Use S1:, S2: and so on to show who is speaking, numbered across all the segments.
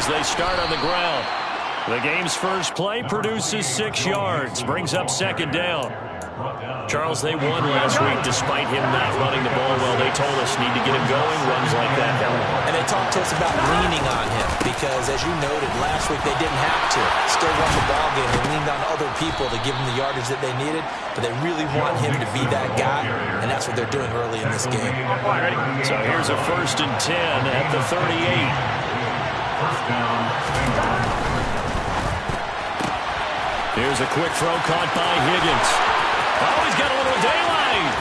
S1: as they start on the ground. The game's first play produces 6 yards, brings up second down. Charles, they won last week despite him not running the ball well. They told us need to get him going. Runs like that help.
S2: And they talked to us about leaning on him because, as you noted, last week they didn't have to. Still won the ball game. They leaned on other people to give them the yardage that they needed, but they really want him to be that guy, and that's what they're doing early in this game.
S1: So here's a 1st and 10 at the 38. Here's a quick throw caught by Higgins. Oh, he's got a little daylight.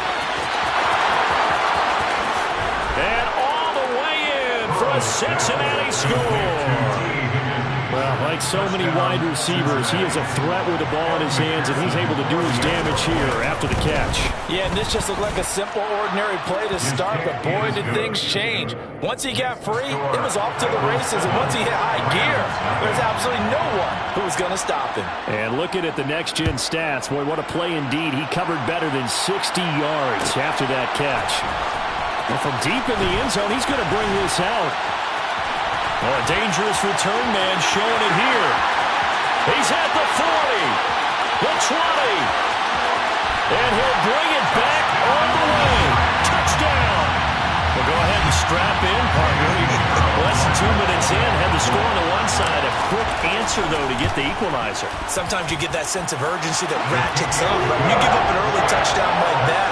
S1: And all the way in for a Cincinnati score. Well, like so many wide receivers, he is a threat with the ball in his hands, and he's able to do his damage here after the catch.
S3: Yeah, and this just looked like a simple, ordinary play to start, but boy, did things change. Once he got free, it was off to the races, and once he hit high gear, there's absolutely no one who was going to stop him.
S1: And looking at the next-gen stats, boy, what a play indeed. He covered better than 60 yards after that catch. And from deep in the end zone, he's going to bring this out. Oh, a dangerous return man showing it here. He's at the 40, the 20, and he'll bring it back all the way. Touchdown. Well, go ahead and strap in, partner. Less than 2 minutes in, had the score on the one side. A quick answer, though, to get the equalizer.
S2: Sometimes you get that sense of urgency that ratchets up, but when you give up an early touchdown like that,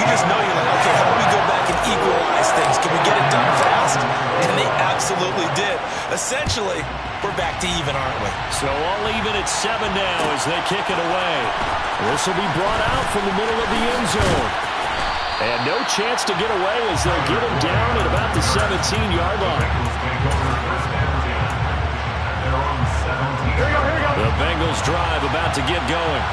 S2: you just know you're like, okay, how do we go back and equalize things? Can we get it done fast? And they absolutely did. Essentially, we're back to even, aren't we?
S1: So all even at 7 now as they kick it away. This will be brought out from the middle of the end zone. And no chance to get away as they'll get him down at about the 17-yard line. The Bengals drive about to get going.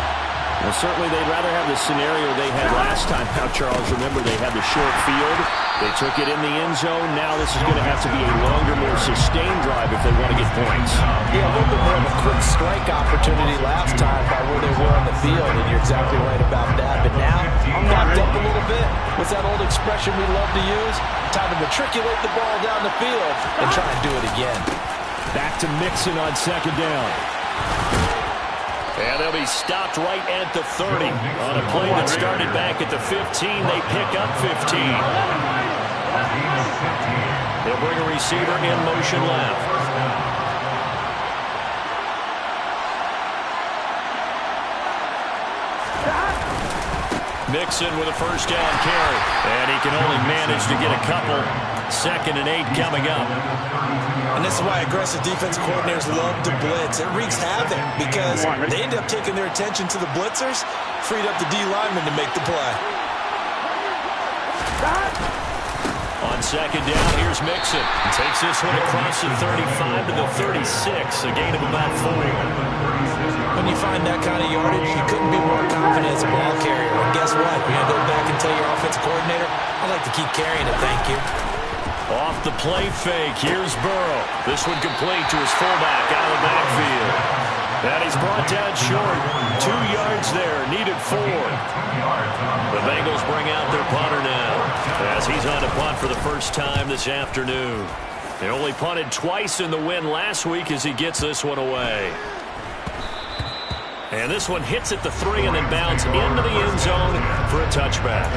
S1: Well, certainly they'd rather have the scenario they had last time. Now, Charles, remember they had the short field. They took it in the end zone. Now this is going to have to be a longer, more sustained drive if they want to get points.
S3: Yeah, a little bit more of a quick strike opportunity last time by where they were on the field, and you're exactly right about that. But now, I'm knocked up a little bit. What's that old expression we love to use? Time to matriculate the ball down the field and try and do it again.
S1: Back to Mixon on second down. And they'll be stopped right at the 30. On a play that started back at the 15, they pick up 15. They'll bring a receiver in motion left. Mixon with a first down carry. And he can only manage to get a couple. 2nd and 8 coming up.
S2: And this is why aggressive defense coordinators love to blitz. It wreaks havoc because they end up taking their attention to the blitzers, freed up the D lineman to make the play.
S1: On second down, here's Mixon. He takes this one across the 35 to the 36, a gain of about 4.
S2: When you find that kind of yardage, you couldn't be more confident as a ball carrier. And guess what? You're going to go back and tell your offensive coordinator, I'd like to keep carrying it, thank you.
S1: Off the play fake, here's Burrow. This one complete to his fullback out of the backfield. And he's brought down short. 2 yards there, needed 4. The Bengals bring out their punter now as he's on to punt for the first time this afternoon. They only punted twice in the win last week as he gets this one away. And this one hits at the 3 and then bounds into the end zone for a touchback.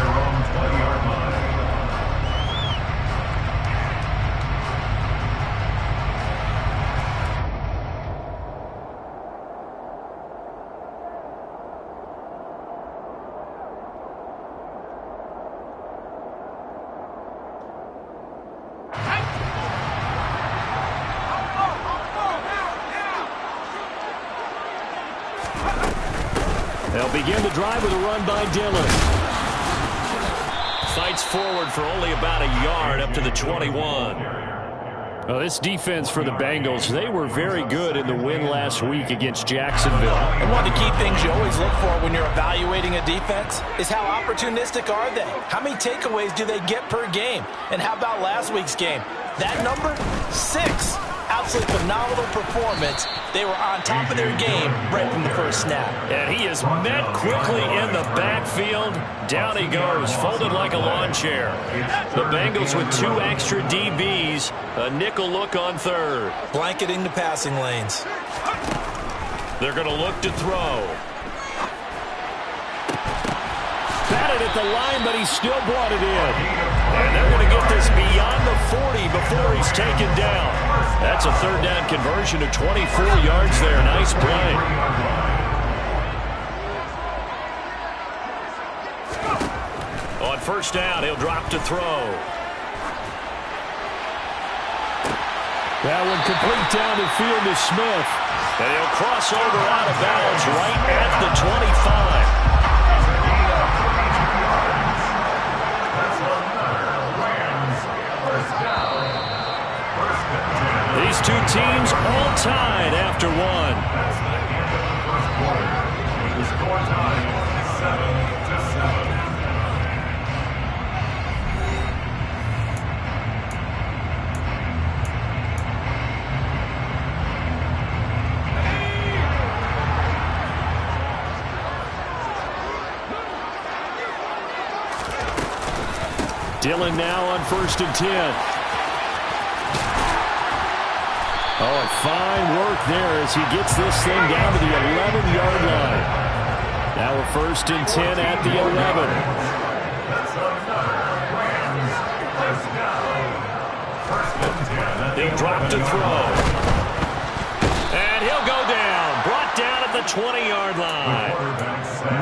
S1: They'll begin the drive with a run by Dillon. Fights forward for only about a yard up to the 21. Well, this defense for the Bengals, they were very good in the win last week against Jacksonville.
S3: And one of the key things you always look for when you're evaluating a defense is how opportunistic are they? How many takeaways do they get per game? And how about last week's game? That number, 6.
S2: absolutely phenomenal performance. They were on top of their game right from the first snap.
S1: And he is met quickly in the backfield. Down he goes, folded like a lawn chair. The Bengals with 2 extra DBs. A nickel look on third.
S2: Blanketing the passing lanes.
S1: They're going to look to throw. Batted at the line, but he still brought it in. And they're going to get this beyond the 40 before he's taken down. That's a third down conversion of 24 yards there. Nice play. On first down, he'll drop to throw. That one complete down the field to Smith. And he'll cross over out of bounds right at the 25. These two teams all tied after one. Dillon now on 1st and 10. Oh, and fine work there as he gets this thing down to the 11-yard line. Now we're 1st and 10 at the 11. He'll drop to throw. And he'll go down. Brought down at the 20-yard line.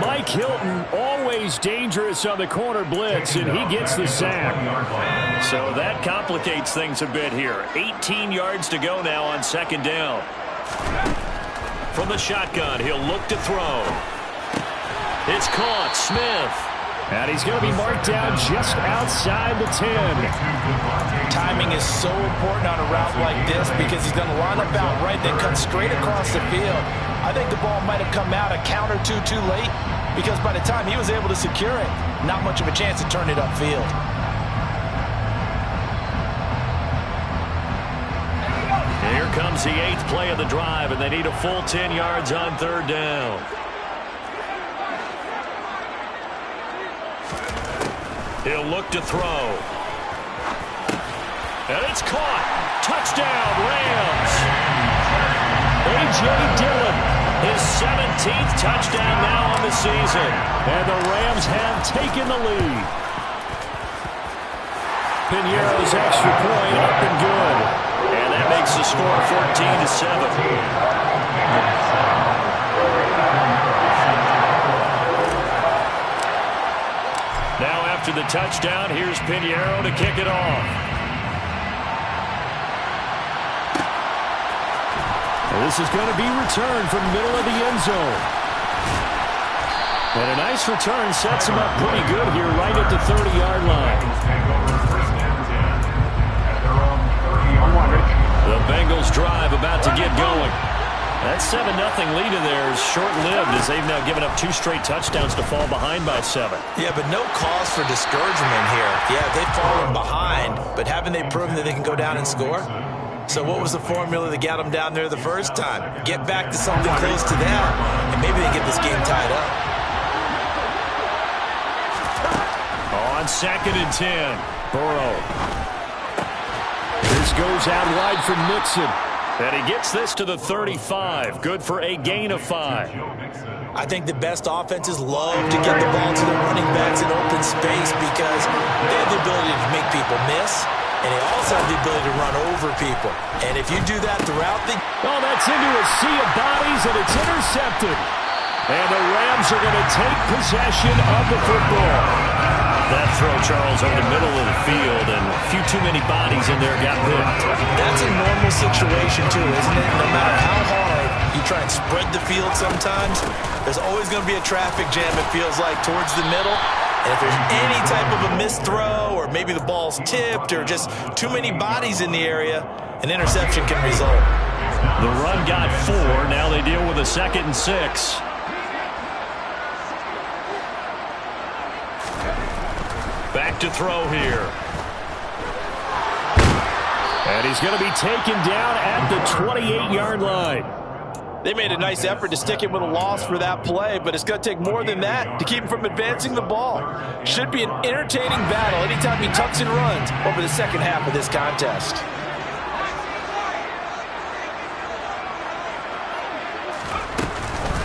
S1: Mike Hilton always dangerous on the corner blitz, and he gets the sack. So that complicates things a bit here. 18 yards to go now on 2nd down. From the shotgun, he'll look to throw. It's caught. Smith. And he's going to be marked down just outside the 10.
S3: Timing is so important on a route like this because he's going to line up out right, then cut straight across the field. I think the ball might have come out a count or two too late because by the time he was able to secure it, not much of a chance to turn it upfield.
S1: Here comes the 8th play of the drive, and they need a full 10 yards on 3rd down. He'll look to throw. And it's caught. Touchdown, Rams. A.J. Dillon, his 17th touchdown now on the season. And the Rams have taken the lead. Piñeiro's extra point up and good. And that makes the score 14-7. Now after the touchdown, here's Piñeiro to kick it off. And this is going to be returned from middle of the end zone. And a nice return sets him up pretty good here right at the 30-yard line. The Bengals drive about to get going. That 7-0 lead in there is short-lived as they've now given up 2 straight touchdowns to fall behind by 7.
S2: Yeah, but no cause for discouragement here. Yeah, they've fallen behind, but haven't they proven that they can go down and score? So what was the formula that got them down there the first time? Get back to something close to that, and maybe they get this game tied up.
S1: On 2nd and 10, Burrow. This goes out wide from Mixon. And he gets this to the 35. Good for a gain of 5.
S2: I think the best offenses love to get the ball to their running backs in open space because they have the ability to make people miss, and they also have the ability to run over people. And if you do that throughout the...
S1: Oh, that's into a sea of bodies, and it's intercepted. And the Rams are going to take possession of the football. That throw, Charles, over the middle of the field, and a few too many bodies in there got picked.
S2: That's a normal situation, too, isn't it? No matter how hard you try and spread the field sometimes, there's always going to be a traffic jam, it feels like, towards the middle. And if there's any type of a missed throw, or maybe the ball's tipped, or just too many bodies in the area, an interception can result.
S1: The run got 4. Now they deal with a 2nd and 6. Back to throw here. And he's going to be taken down at the 28-yard line.
S3: They made a nice effort to stick him with a loss for that play, but it's going to take more than that to keep him from advancing the ball. Should be an entertaining battle anytime he tucks and runs over the second half of this contest.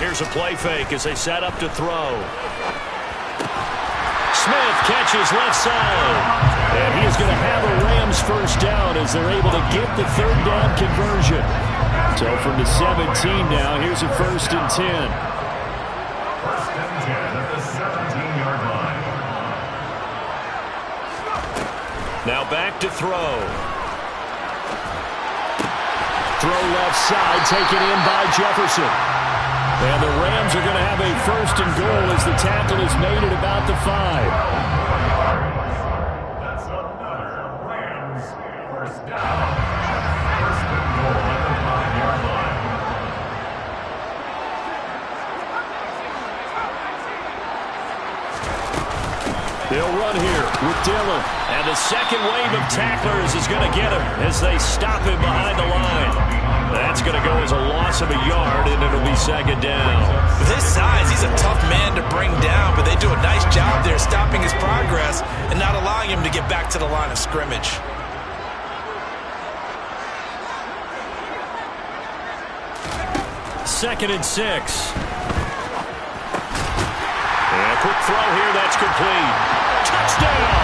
S1: Here's a play fake as they set up to throw. Smith catches left side. And he is going to have a Rams first down as they're able to get the third down conversion. So from the 17 now, here's a 1st and 10.
S4: 1st and 10 at the 17-yard line.
S1: Now back to throw. Throw left side, taken in by Jefferson. And the Rams are going to have a 1st and goal as the tackle is made at about the 5.
S4: That's another Rams first down. 1st and goal at the 5-yard line.
S1: They'll run here with Dillon. And the second wave of tacklers is going to get him as they stop him behind the line. That's going to go as a loss of a yard, and it'll be 2nd down.
S2: With his size, he's a tough man to bring down, but they do a nice job there stopping his progress and not allowing him to get back to the line of scrimmage.
S1: Second and 6. And a quick throw here, that's complete. Touchdown!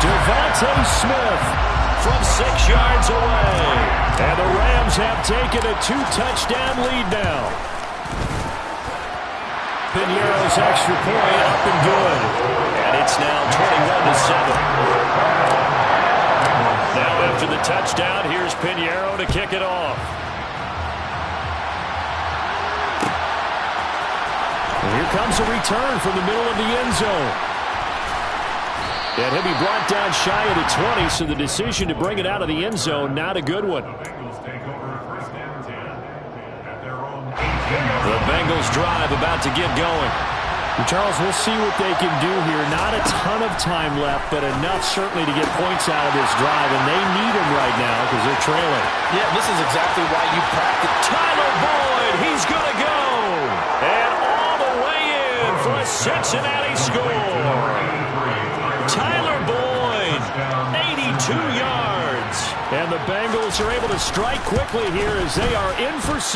S1: Devontae Smith from 6 yards away. And the Rams have taken a 2-touchdown lead now. Piñeiro's extra point up and good. And it's now 21-7. Now after the touchdown, here's Piñeiro to kick it off. And here comes a return from the middle of the end zone. And he'll be brought down shy of the 20, so the decision to bring it out of the end zone, not a good one. The Bengals drive about to get going. And Charles, we'll see what they can do here. Not a ton of time left, but enough certainly to get points out of this drive, and they need them right now because they're trailing.
S3: Yeah, this is exactly why you practice.
S1: Tyler Boyd, he's going to go. And all the way in for a Cincinnati score. Tyler Boyd, 82 yards. And the Bengals are able to strike quickly here as they are in for 6.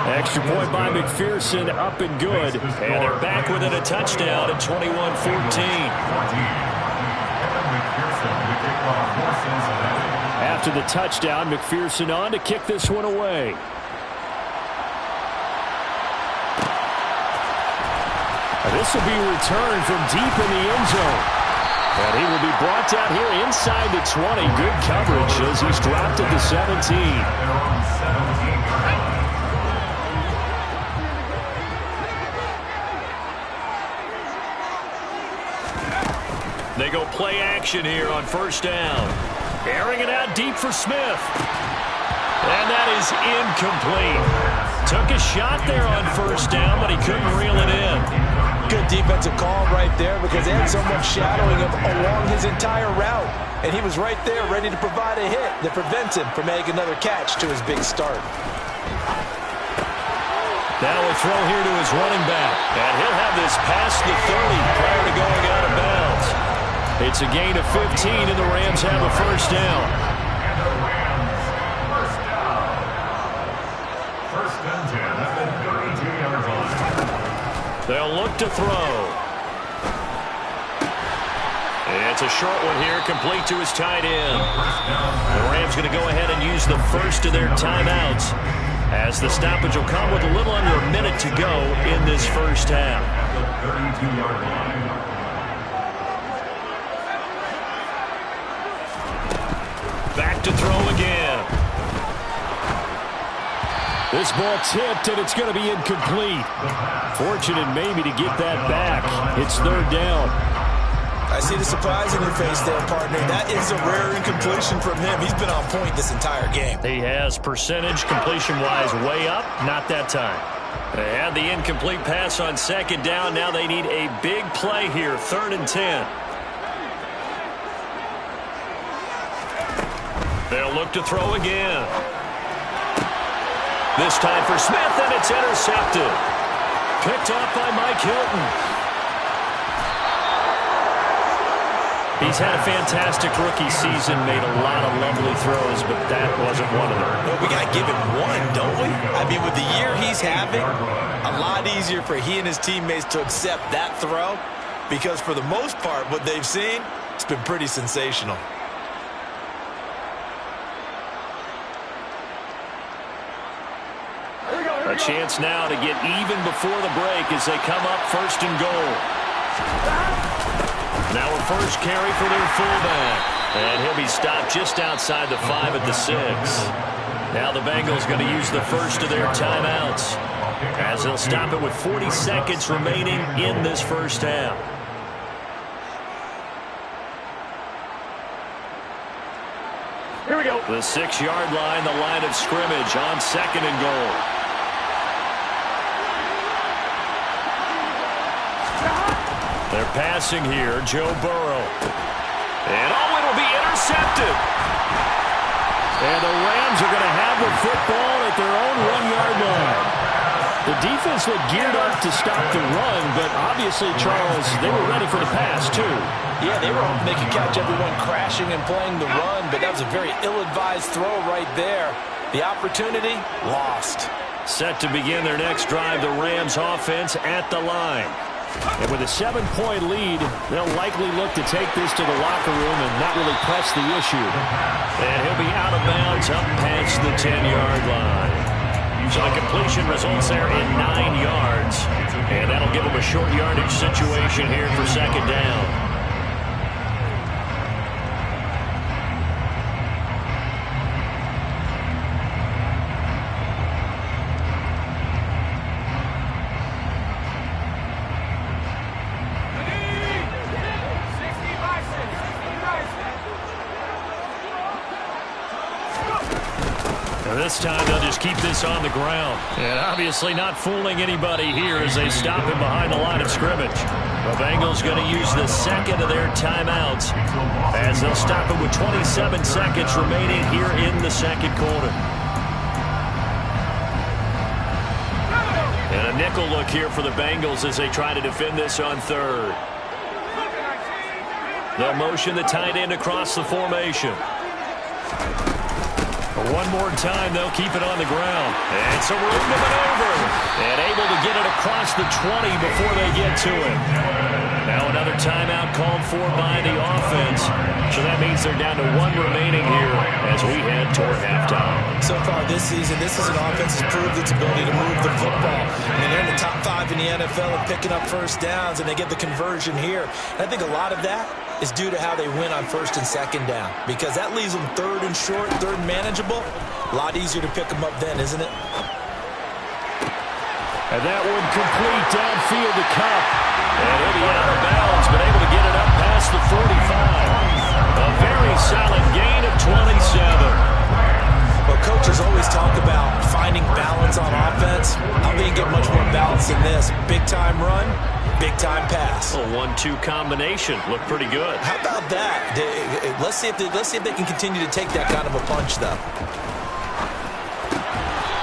S1: Extra point by McPherson, up and good. And they're back within a touchdown at 21-14. After the touchdown, McPherson on to kick this one away. This will be returned from deep in the end zone. And he will be brought down here inside the 20. Good coverage as he's dropped at the 17. They go play action here on 1st down. Airing it out deep for Smith. And that is incomplete. Took a shot there on 1st down, but he couldn't reel it in.
S3: Good defensive call right there because they had someone shadowing him along his entire route. And he was right there ready to provide a hit that prevents him from making another catch to his big start.
S1: Now a throw here to his running back. And he'll have this past the 30 prior to going out of bounds. It's a gain of 15, and the Rams have a 1st down.
S4: And the Rams first down. 1st and 10 at the 32-yard line.
S1: They'll look to throw. It's a short one here, complete to his tight end. The Rams going to go ahead and use the first of their timeouts as the stoppage will come with a little under a minute to go in this first half.
S4: At the 32-yard line.
S1: Back to throw again. This ball tipped, and it's going to be incomplete. Fortunate maybe to get that back. It's 3rd down.
S2: I see the surprise in your face there, partner. That is a rare incompletion from him. He's been on point this entire game.
S1: He has percentage completion-wise way up. Not that time. They had the incomplete pass on 2nd down. Now they need a big play here. 3rd and 10. They'll look to throw again. This time for Smith, and it's intercepted. Picked off by Mike Hilton. He's had a fantastic rookie season, made a lot of lovely throws, but that wasn't one of them.
S2: Well, we got to give him one, don't we? I mean, with the year he's having, a lot easier for he and his teammates to accept that throw because for the most part, what they've seen, it's been pretty sensational.
S1: A chance now to get even before the break as they come up first and goal. Now a first carry for their fullback. And he'll be stopped just outside the 5 at the 6. Now the Bengals going to use the first of their timeouts as they'll stop it with 40 seconds remaining in this first half. Here we go. The 6-yard line, the line of scrimmage on second and goal. They're passing here, Joe Burrow. And it'll be intercepted. And the Rams are going to have the football at their own 1-yard line. The defense looked geared up to stop the run, but obviously, Charles, they were ready for the pass, too.
S3: Yeah, they were hoping they could catch everyone crashing and playing the run, but that was a very ill-advised throw right there. The opportunity, lost.
S1: Set to begin their next drive, the Rams offense at the line. And with a 7-point lead, they'll likely look to take this to the locker room and not really press the issue. And he'll be out of bounds up past the 10-yard line. So the completion results there in 9 yards. And that'll give them a short yardage situation here for second down. This time they'll just keep this on the ground. And obviously not fooling anybody here as they stop him behind the line of scrimmage. The Bengals going to use the second of their timeouts as they'll stop it with 27 seconds remaining here in the second quarter. And a nickel look here for the Bengals as they try to defend this on third. They'll motion the tight end across the formation. One more time, they'll keep it on the ground. And some room to maneuver. And able to get it across the 20 before they get to it. Now another timeout called for by the offense. So that means they're down to 1 remaining here as we head toward halftime.
S2: So far this season, this is an offense that's proved its ability to move the football. I mean, they're in the top 5 in the NFL and picking up first downs, and they get the conversion here. And I think a lot of that is due to how they win on first and second down, because that leaves them third and short, third and manageable. A lot easier to pick them up then, isn't it?
S1: And that one complete downfield to Cup. And he'll be out of bounds, but able to get it up past the 45. A very solid gain of 27.
S2: Well, coaches always talk about finding balance on offense. How they get much more balance than this? Big-time run, big-time pass.
S1: A 1-2 combination. Looked pretty good.
S2: How about that? Let's see if they can continue to take that kind of a punch, though.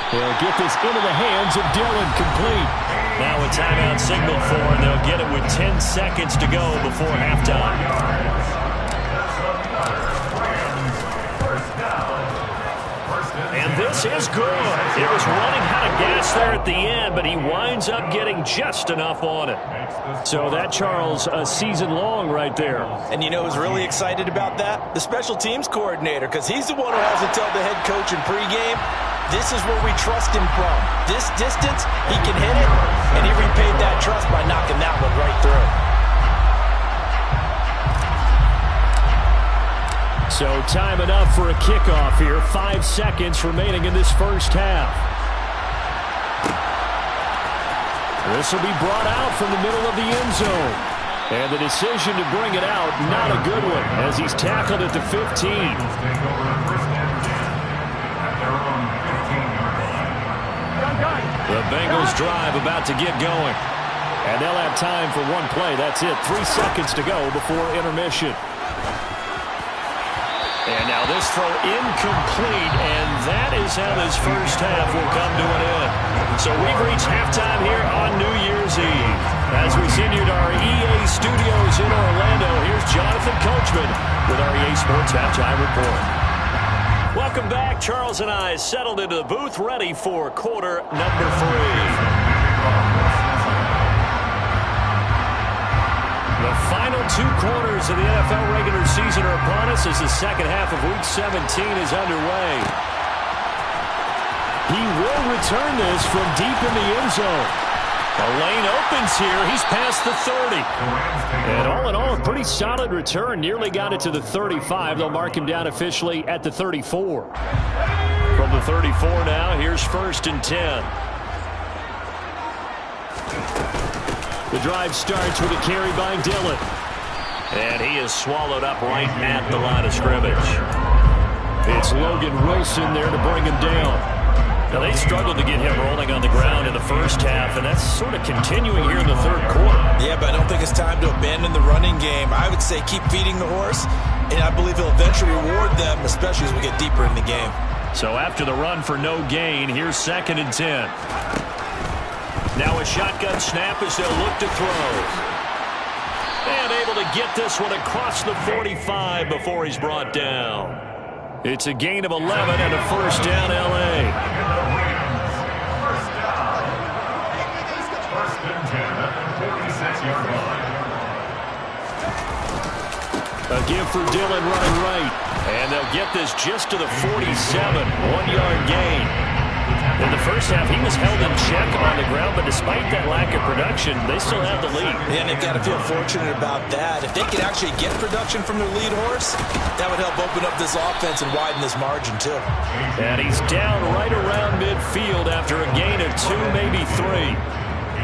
S1: They'll get this into the hands of Dillon, complete. Now a timeout signal for, and they'll get it with 10 seconds to go before halftime. And this is good. It was running out of gas there at the end, but he winds up getting just enough on it. So that, Charles, a season long right there.
S2: And you know who's really excited about that? The special teams coordinator, because he's the one who has to tell the head coach in pregame, this is where we trust him from. This distance, he can hit it, and he repaid that trust by knocking that one right through.
S1: So time enough for a kickoff here. 5 seconds remaining in this first half. This will be brought out from the middle of the end zone. And the decision to bring it out, not a good one, as he's tackled at the 15. The Bengals drive about to get going. And they'll have time for one play. That's it. 3 seconds to go before intermission. And now this throw incomplete, and that is how this first half will come to an end. So we've reached halftime here on New Year's Eve. As we send you to our EA studios in Orlando, here's Jonathan Coachman with our EA Sports Halftime Report. Welcome back. Charles and I settled into the booth, ready for quarter number 3. The final 2 quarters of the NFL regular season are upon us as the second half of Week 17 is underway. He will return this from deep in the end zone. A lane opens here. He's past the 30. And all in all, a pretty solid return. Nearly got it to the 35. They'll mark him down officially at the 34. From the 34 now, here's 1st and 10. The drive starts with a carry by Dillon. And he is swallowed up right at the line of scrimmage. It's Logan Wilson there to bring him down. Now, they struggled to get him rolling on the ground in the first half, and that's sort of continuing here in the third quarter.
S2: Yeah, but I don't think it's time to abandon the running game. I would say keep feeding the horse, and I believe he'll eventually reward them, especially as we get deeper in the game.
S1: So after the run for no gain, here's 2nd and 10. Now a shotgun snap as they'll look to throw. And able to get this one across the 45 before he's brought down. It's a gain of 11 and a first down, L.A.
S4: First and 10 at the 46-yard line.
S1: A give for Dillon running right. And they'll get this just to the 47. 1-yard gain. In the first half, he was held in check on the ground, but despite that lack of production, they still have the lead.
S2: Yeah, and they've got to feel fortunate about that. If they could actually get production from their lead horse, that would help open up this offense and widen this margin, too.
S1: And he's down right around midfield after a gain of 2, maybe 3.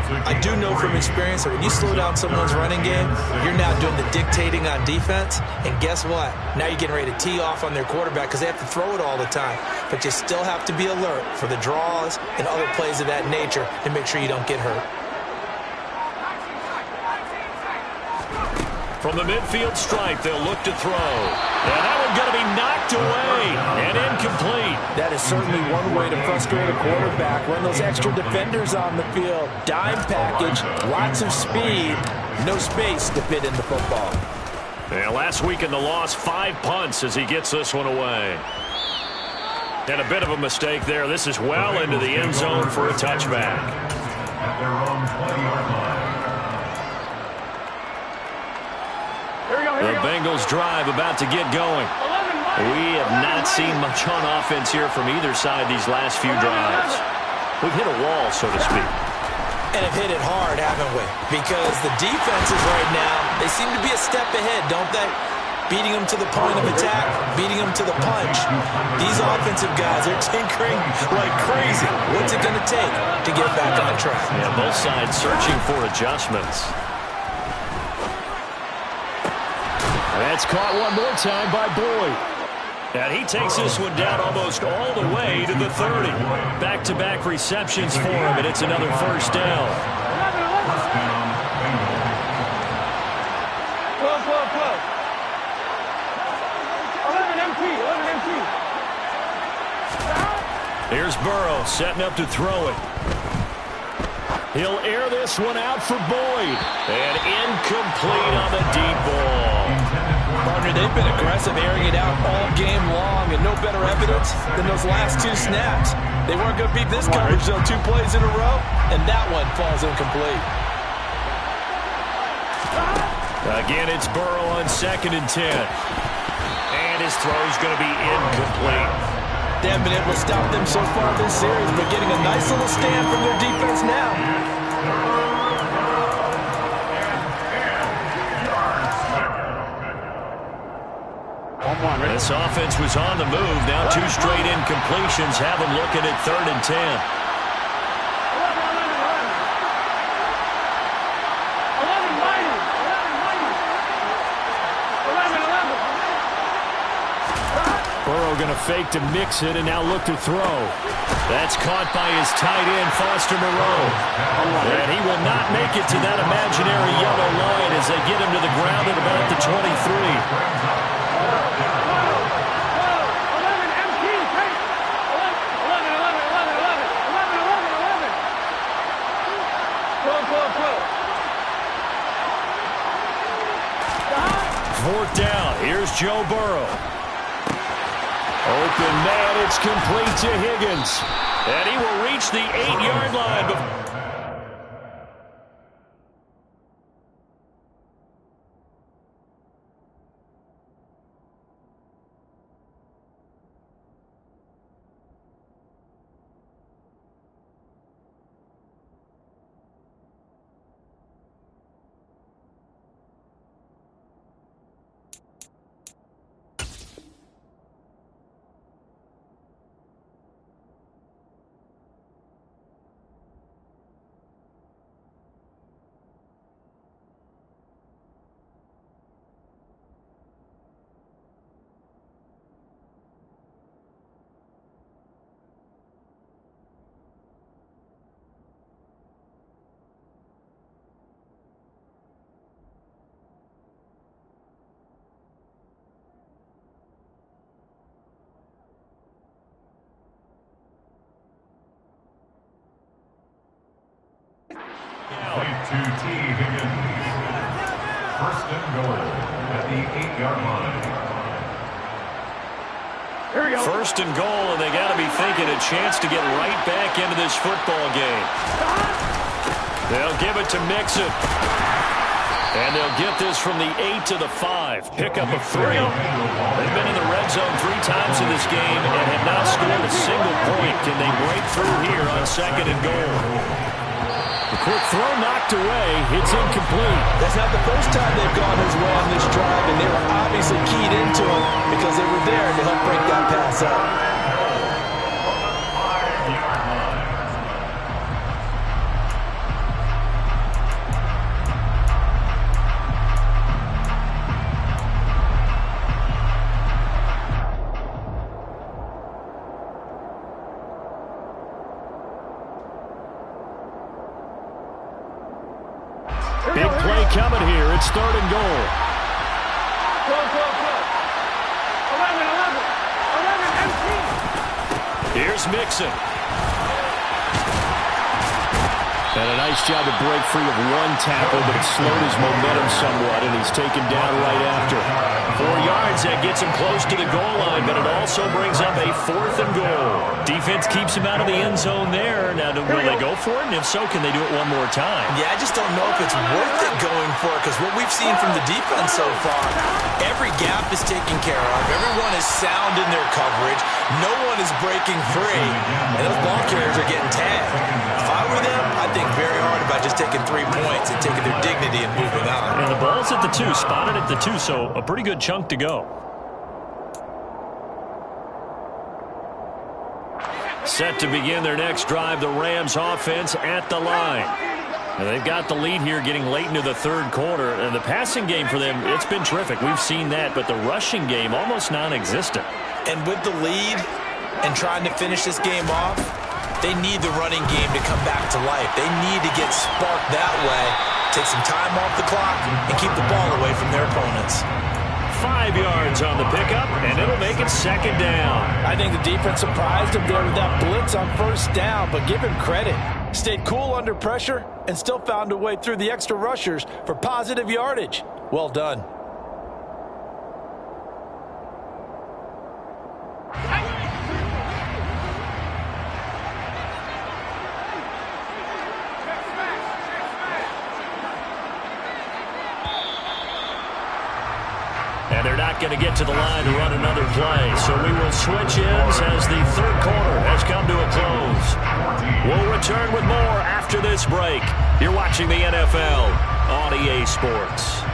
S2: I do know from experience that when you slow down someone's running game, you're now doing the dictating on defense. And guess what? Now you're getting ready to tee off on their quarterback because they have to throw it all the time. But you still have to be alert for the draws and other plays of that nature to make sure you don't get hurt.
S1: From the midfield stripe, they'll look to throw. And that one's going to be knocked away and incomplete.
S3: That is certainly one way to frustrate a quarterback. Run those extra defenders on the field. Dime package, lots of speed, no space to fit in the football.
S1: And last week in the loss, 5 punts as he gets this one away. And a bit of a mistake there. This is well into the end zone for a touchback.
S4: At their own 20-yard line.
S1: The Bengals drive about to get going. We have not seen much on offense here from either side these last few drives. We've hit a wall, so to speak.
S2: And have hit it hard, haven't we? Because the defenses right now, they seem to be a step ahead, don't they? Beating them to the point of attack, beating them to the punch. These offensive guys are tinkering like crazy. What's it going to take to get back on track?
S1: Yeah, both sides searching for adjustments. That's caught one more time by Boyd. And he takes this one down almost all the way to the 30. Back-to-back receptions for him, and it's another first down. Here's Burrow setting up to throw it. He'll air this one out for Boyd. And incomplete on the deep ball.
S3: Partner, they've been aggressive, airing it out all game long, and no better evidence than those last 2 snaps. They weren't going to beat this coverage, though, 2 plays in a row, and that one falls incomplete.
S1: Again, it's Burrow on 2nd and 10. And his throw's going to be incomplete.
S3: They haven't been able to stop them so far this series, but getting a nice little stand from their defense now.
S1: This offense was on the move. Now 2 straight incompletions have them looking at 3rd and 10. Burrow going to fake to mix it and now look to throw. That's caught by his tight end, Foster Moreau. And he will not make it to that imaginary yellow line as they get him to the ground at about the 23. Fourth down. Here's Joe Burrow. Open man. It's complete to Higgins. And he will reach the 8-yard line.
S4: To T. Higgins. First and goal at the 8-yard line.
S1: Here we go. First and goal, and they got to be thinking a chance to get right back into this football game. They'll give it to Mixon. And they'll get this from the 8 to the 5. Pickup of 3. They've been in the red zone 3 times in this game and have not scored a single point. Can they break through here on second and goal? The quick throw knocked away. It's incomplete.
S3: That's not the first time they've gone his way on this drive, and they were obviously keyed into him because they were there to help break that pass up.
S1: Big play coming here. It's third and goal.
S5: Go. 11, 18.
S1: Here's Mixon. And a nice job to break free of one tackle, but it slowed his momentum somewhat, and he's taken down right after. 4 yards, that gets him close to the goal line, but it also brings up a fourth and goal. Defense keeps him out of the end zone there. Now, will they go for it? And if so, can they do it one more time?
S2: Yeah, I just don't know if it's worth it going for it, because what we've seen from the defense so far, every gap is taken care of. Everyone is sound in their coverage. No one is breaking free, and those ball carriers are getting tagged. If I were them, I'd think very hard about just taking 3 points and taking their dignity and moving on.
S1: And the ball's at the 2, spotted at the 2, so a pretty good chunk to go. Set to begin their next drive, the Rams offense at the line. And they've got the lead here getting late into the third quarter. And the passing game for them, it's been terrific. We've seen that, but the rushing game almost non-existent.
S2: And with the lead and trying to finish this game off, they need the running game to come back to life. They need to get sparked that way, take some time off the clock, and keep the ball away from their opponents.
S1: 5 yards on the pickup, and it'll make it second down.
S3: I think the defense surprised him there with that blitz on first down, but give him credit. Stayed cool under pressure and still found a way through the extra rushers for positive yardage. Well done.
S1: And they're not going to get to the line to run another play. So we will switch ends as the third quarter has come to a close. We'll return with more after this break. You're watching the NFL on EA Sports.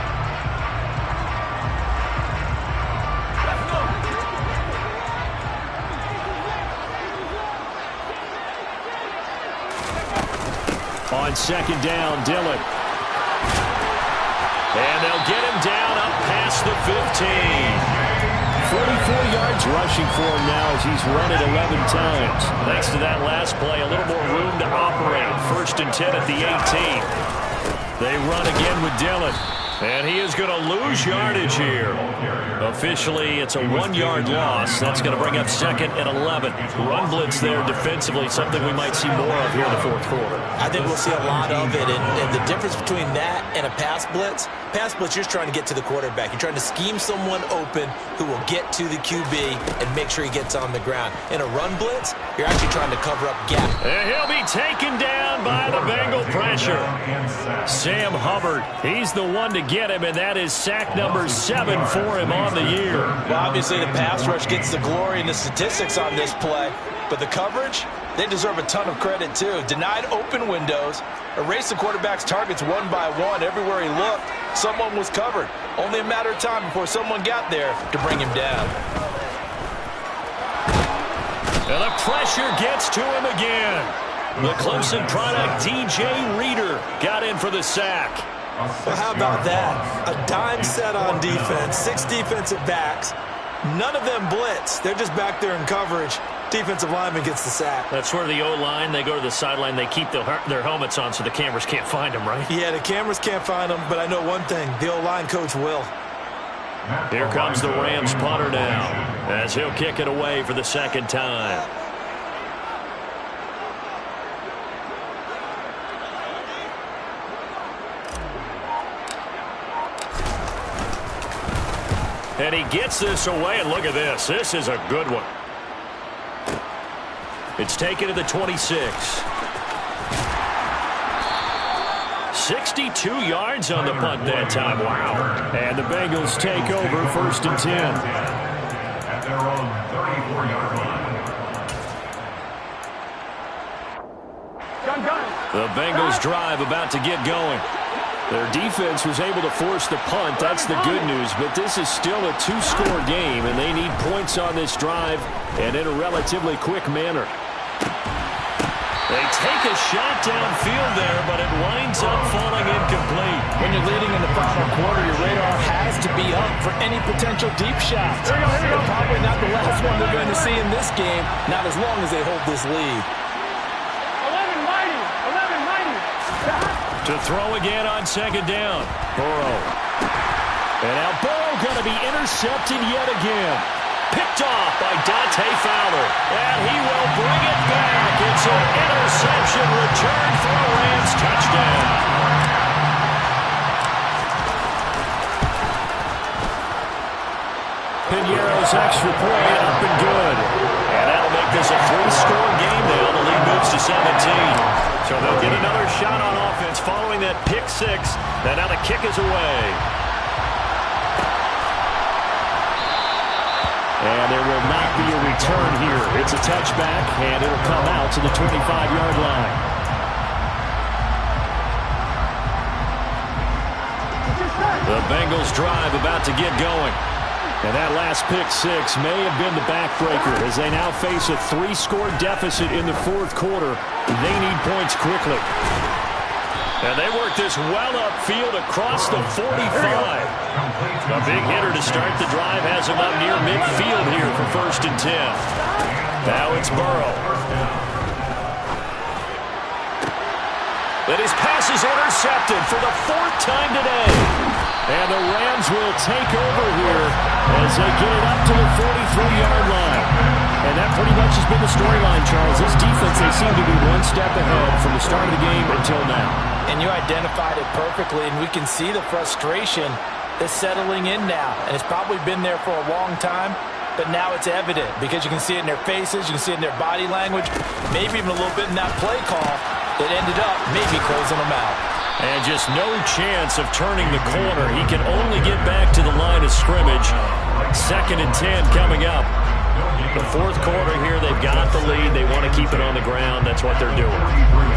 S1: On second down, Dillon. And they'll get him down up past the 15. 44 yards rushing for him now as he's run it 11 times. Thanks to that last play, a little more room to operate. First and 10 at the 18. They run again with Dillon. And he is going to lose yardage here. Officially, it's a 1-yard loss. That's going to bring up 2nd and 11. Run blitz there defensively, something we might see more of here in the fourth quarter.
S2: I think we'll see a lot of it. And the difference between that and a pass blitz, you're just trying to get to the quarterback. You're trying to scheme someone open who will get to the QB and make sure he gets on the ground. In a run blitz, you're actually trying to cover up gaps.
S1: And he'll be taken down by the Bengal pressure. Sam Hubbard, he's the one to get him, and that is sack number 7 for him on the year.
S3: Well, obviously the pass rush gets the glory and the statistics on this play, but the coverage, they deserve a ton of credit too. Denied open windows, erased the quarterback's targets one by one. Everywhere he looked, someone was covered. Only a matter of time before someone got there to bring him down.
S1: And the pressure gets to him again. The Clemson product, DJ Reader, got in for the sack.
S2: Well, how about that? A dime set on defense, 6 defensive backs. None of them blitz. They're just back there in coverage. Defensive lineman gets the sack.
S1: That's where the O-line, they go to the sideline, they keep their helmets on so the cameras can't find them, right?
S2: Yeah, the cameras can't find them, but I know one thing. The O-line coach will.
S1: Here comes the Rams punter now, as he'll kick it away for the 2nd time. And he gets this away, and look at this. This is a good one. It's taken to the 26. 62 yards on the punt that time. Wow. And the Bengals take over 1st and 10.
S4: At their own 34-yard line.
S1: The Bengals drive about to get going. Their defense was able to force the punt. That's the good news. But this is still a 2-score game, and they need points on this drive and in a relatively quick manner. They take a shot downfield there, but it winds up falling incomplete.
S3: When you're leading in the final quarter, your radar has to be up for any potential deep shots.
S5: Here we go.
S3: Probably not the last one they're going to see in this game, not as long as they hold this lead.
S5: 11 mighty.
S1: To throw again on 2nd down. Burrow. And now Burrow going to be intercepted yet again. Picked off by Dante Fowler. And he will bring it back. It's an interception return for a Rams touchdown. Piñeiro's extra point up and good. And that'll make this a 3-score game now. The lead moves to 17. So they'll get another shot on offense following that pick 6. And now the kick is away. And there will not be a return here. It's a touchback, and it'll come out to the 25-yard line. The Bengals drive about to get going. And that last pick 6 may have been the backbreaker as they now face a 3-score deficit in the 4th quarter. They need points quickly. And they work this well upfield across the 45. A big hitter to start the drive has him up near midfield here for 1st and 10. Now it's Burrow. But his pass is intercepted for the 4th time today. And the Rams will take over here as they get it up to the 43-yard line. And that pretty much has been the storyline, Charles. This defense, they seem to be one step ahead from the start of the game until now.
S3: And you identified it perfectly, and we can see the frustration that's settling in now. And it's probably been there for a long time, but now it's evident because you can see it in their faces, you can see it in their body language, maybe even a little bit in that play call that ended up maybe closing them out.
S1: And just no chance of turning the corner. He can only get back to the line of scrimmage. 2nd and 10 coming up. The 4th quarter here, they've got the lead. They want to keep it on the ground. That's what they're doing.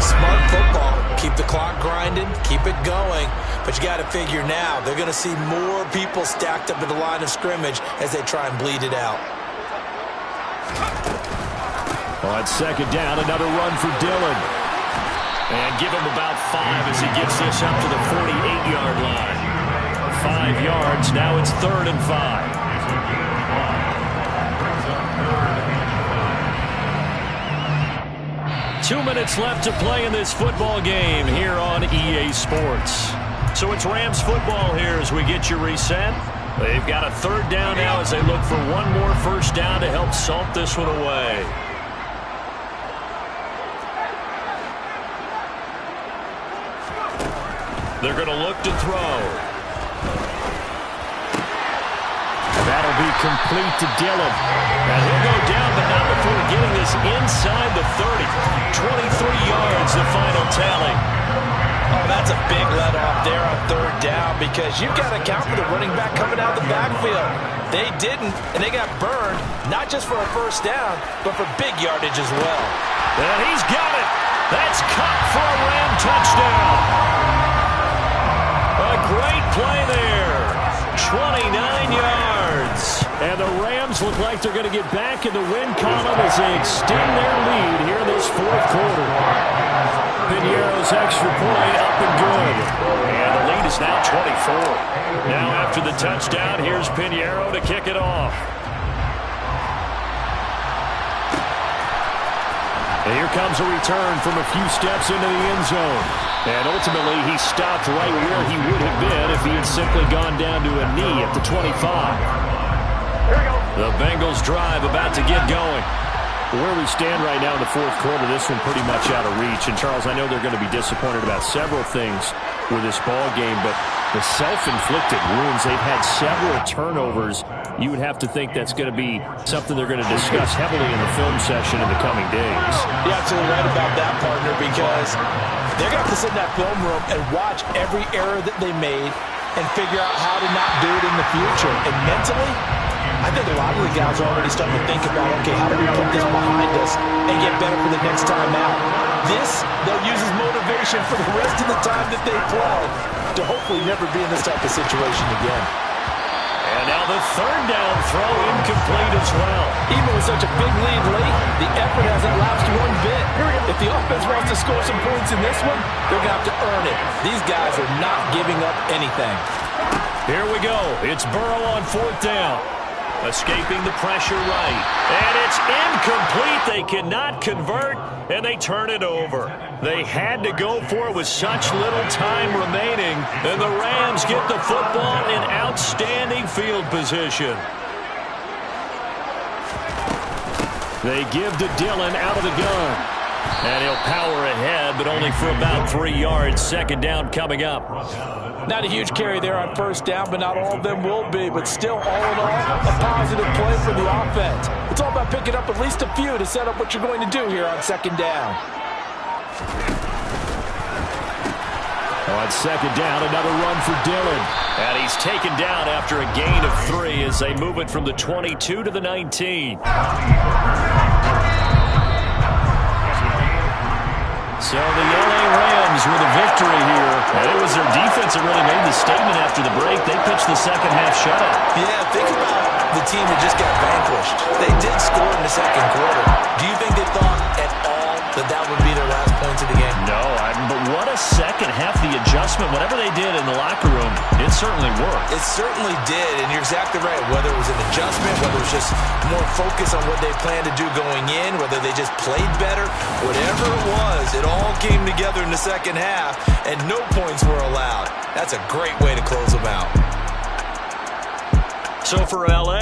S2: Smart football. Keep the clock grinding. Keep it going. But you got to figure now, they're going to see more people stacked up at the line of scrimmage as they try and bleed it out.
S1: On 2nd down, another run for Dillon. And give him about 5 as he gets this up to the 48-yard line. 5 yards. Now it's 3rd and 5. 2 minutes left to play in this football game here on EA Sports. So So it's Rams football here as we get you reset. They've got a third down now as they look for one more first down to help salt this one away. They're going to look to throw. That'll be complete to Dillon. And he'll go down, but not before getting this inside the 30. 23 yards, the final tally.
S3: Oh, that's a big let off there on third down because you've got to account for the running back coming out of the backfield. They didn't, and they got burned, not just for a first down, but for big yardage as well.
S1: And he's got it. That's caught for a Ram touchdown. A great play there. 29 yards. And the Rams look like they're going to get back in the win column as they extend their lead here in this fourth quarter. Piñeiro's extra point up and good. And the lead is now 24. Now after the touchdown, here's Piñeiro to kick it off. And here comes a return from a few steps into the end zone. And ultimately, he stopped right where he would have been if he had simply gone down to a knee at the 25. The Bengals drive about to get going. Where we stand right now in the fourth quarter, this one pretty much out of reach. And, Charles, I know they're going to be disappointed about several things with this ball game, but the self-inflicted wounds, they've had several turnovers. You would have to think that's going to be something they're going to discuss heavily in the film session in the coming days.
S3: You're absolutely right about that, partner, because they're going to have to sit in that film room and watch every error that they made and figure out how to not do it in the future. And mentally, I think a lot of the guys are already starting to think about, okay, how do we put this behind us and get better for the next time out? This, they'll use as motivation for the rest of the time that they play to hopefully never be in this type of situation again.
S1: And now the third down throw incomplete as well.
S3: Even with such a big lead late, the effort hasn't lapsed one bit. If the offense wants to score some points in this one, they're going to have to earn it. These guys are not giving up anything.
S1: Here we go. It's Burrow on fourth down. Escaping the pressure right. And it's incomplete. They cannot convert, and they turn it over. They had to go for it with such little time remaining, and the Rams get the football in outstanding field position. They give to Dillon out of the gun. And he'll power ahead, but only for about 3 yards. Second down coming up.
S3: Not a huge carry there on first down, but not all of them will be. But still, all in all, a positive play for the offense. It's all about picking up at least a few to set up what you're going to do here on second down.
S1: On second down, another run for Dillon. And he's taken down after a gain of 3 as they move it from the 22 to the 19. So the LA Rams with a victory here. And it was their defense that really made the statement after the break. They pitched the second half shutout.
S2: Yeah, think about the team that just got vanquished. They did score in the second quarter. Do you think they thought at all that that would be their last points of the game?
S1: No, but what a second half. The adjustment, whatever they did in the locker room, it certainly worked.
S2: It certainly did, and you're exactly right. Whether it was an adjustment, whether it was just more focus on what they planned to do going in, whether they just played better, whatever it was, it all came together in the second half, and no points were allowed. That's a great way to close them out.
S1: So for LA,